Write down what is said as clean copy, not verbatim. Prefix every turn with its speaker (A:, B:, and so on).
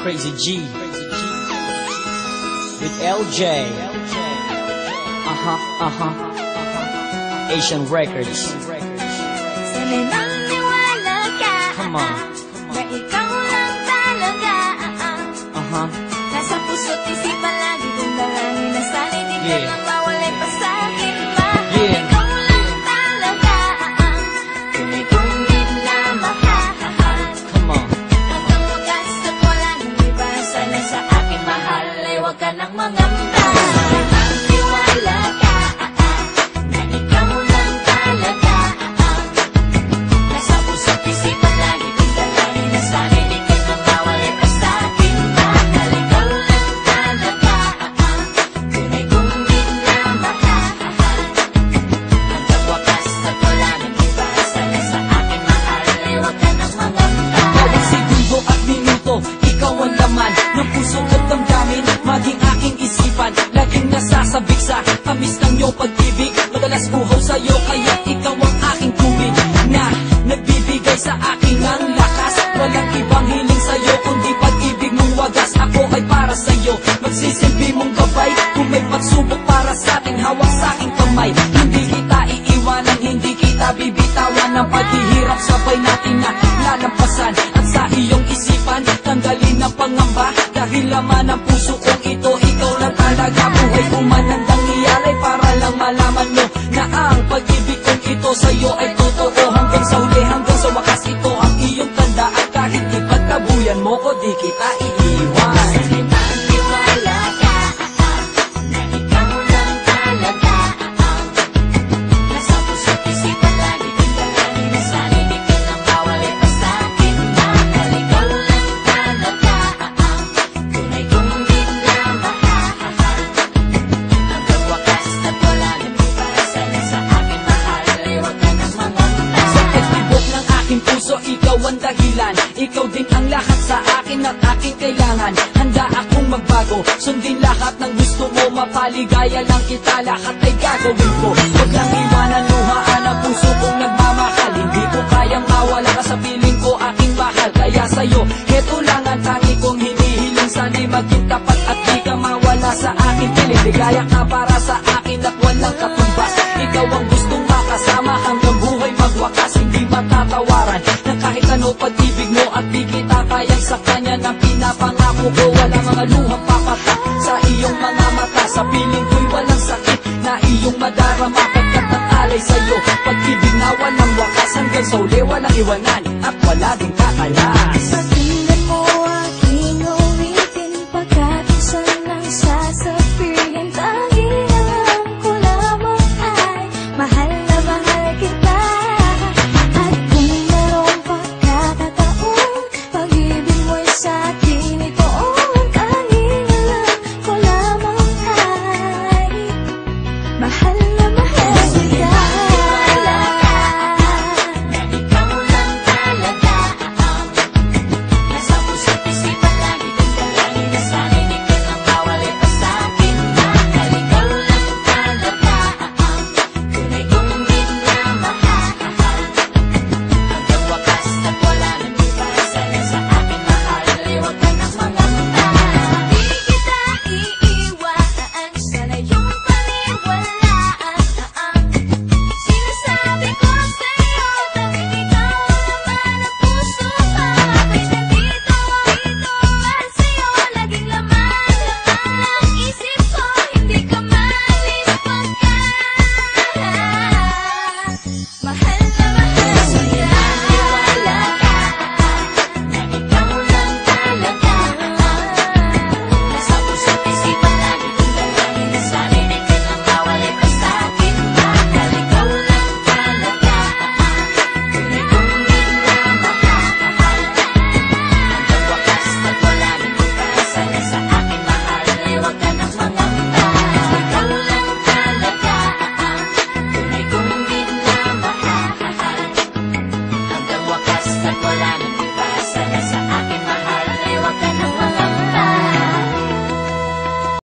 A: Crazy G with LJ. Asian Records.
B: Sana'y naniwala ka,
A: Come on.
B: na ikaw lang talaga. Nasa puso't isipan lagi kong dalangin na sana di ka lang mawalay pa sa'kin pa. Ikaw lang talaga, tunay kong minamahal.
A: Come on.
B: Hanggang wakas at wala nang iba, sana sa akin mahal ay huwag ka nang mangamba. Naniwala ka, na ikaw lang talaga. Nasa puso't isipan lagi kong dalangin na sana di ka lang mawalay pa sa'kin pa. Ikaw lang talaga, tunay kong minamahal. Hanggang wakas at wala nang iba, sana sa akin mahal ay huwag ka nang mangamba.
C: Bawat segundo at minuto, ikaw ang laman ng puso at damdamin, maging aking isipan. Laging nasasabik sa tamis ng iyong pag-ibig. Madalas buhaw sa'yo, kaya ikaw ang aking tubig na nagbibigay sa akin ng lakas. Walang ibang hiling sa'yo, kundi pag-ibig mong wagas. Ako ay para sa'yo, magsisilbi mong gabay. Kung may pagsubok para sa'tin, hawak sa'king kamay. Hindi kita iiwanan, hindi kita bibitawan. Ang paghihirap sabay natin na lalampasan. At sa iyong isipan, tanggalin ang pangamba. Dahil laman ng puso kong ito, ikaw lang talaga. Buhay ko man handang iyalay para lang malaman mo na ang pag-ibig kong ito sa'yo ay totoo. Hanggang sa huli, hanggang sa wakas, ito ang iyong tandaan. Kahit ipagtabuyan mo ko, di kita iiwan.
B: Sana'y naniwala ka, na ikaw lang talaga. Nasa puso't isipan lagi kong dalangin na sana di ka lang mawalay pa sa'kin pa. Ikaw lang talaga, tunay kong minamahal. Hanggang wakas at wala nang iba, sana sa akin mahal ay huwag ka nang mangamba.
C: Sa pagtibok ng aking puso, ikaw ang dahilan. Ikaw din ang lahat sa akin at aking kailangan. Handa akong magbago, sundin lahat ng gusto mo. Mapaligaya lang kita, lahat ay gagawin ko. Huwag lang iwanan, luhaan ang puso kong nagmamahal. Hindi ko kayang mawala ka sa piling ko, aking mahal. Kaya sa'yo, heto lang ang tangi kong hinihiling. Sana'y maging tapat at di ka mawala sa aking piling. Ligaya ka para sa akin at walang katumbas. Ikaw ang gustong makasama hanggang buhay magwakas. Hindi matatawaran ng kahit ano pag-ibig mo. At di kita kayang sa kanya ng pinapangako ko. Wala mga luhang papatak sa iyong mga mata. Sa piling ko'y walang sakit na iyong madarama. Pagkat ang alay sa'yo, pag-ibig na walang wakas. Hanggang sa uli walang iwanan at wala ding kakalas.